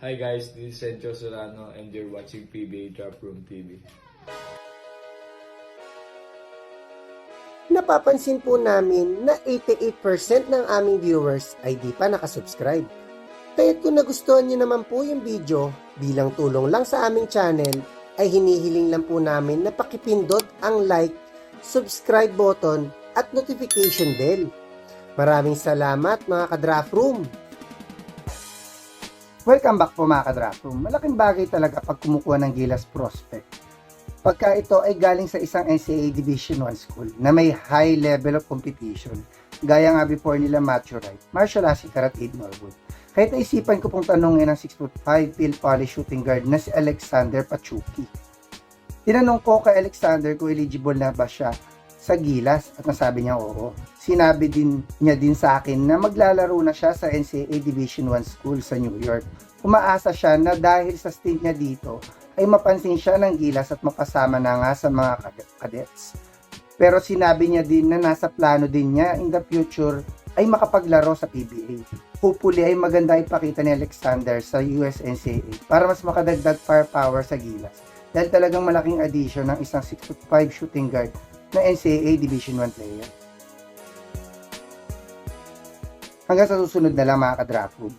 Hi guys, this is Sergio Serrano and you're watching PBA Drop Room TV. Napapansin po namin na 88% ng aming viewers ay di pa nakasubscribe. Kaya't kung nagustuhan niyo naman po yung video, bilang tulong lang sa aming channel, ay hinihiling lang po namin na pakipindot ang like, subscribe button at notification bell. Maraming salamat mga ka-Draft Room! Welcome back po mga ka-Draft Room. Malaking bagay talaga pag kumukuha ng Gilas prospect. Pagka ito ay galing sa isang NCAA Division 1 school na may high level of competition, gaya nga before nila Matthew Wright, Marshall Asicar at Aid Norwood. Kahit naisipan ko pong tanongin ang 6'5" Phil Poly shooting guard na si Alexander Pachuki. Tinanong ko kay Alexander kung eligible na ba siya sa Gilas at nasabi niya oo. Sinabi niya din sa akin na maglalaro na siya sa NCAA Division 1 school sa New York. Umaasa siya na dahil sa stint niya dito ay mapansin siya ng Gilas at mapasama na nga sa mga cadets. Pero sinabi niya din na nasa plano din niya in the future ay makapaglaro sa PBA. Hopefully ay maganda ipakita ni Alexander sa US NCAA para mas makadagdag firepower sa Gilas. Dahil talagang malaking addition ng isang 6'5" shooting guard na NCAA Division 1 player. Hanggang sa susunod na lang mga ka-Draft Room.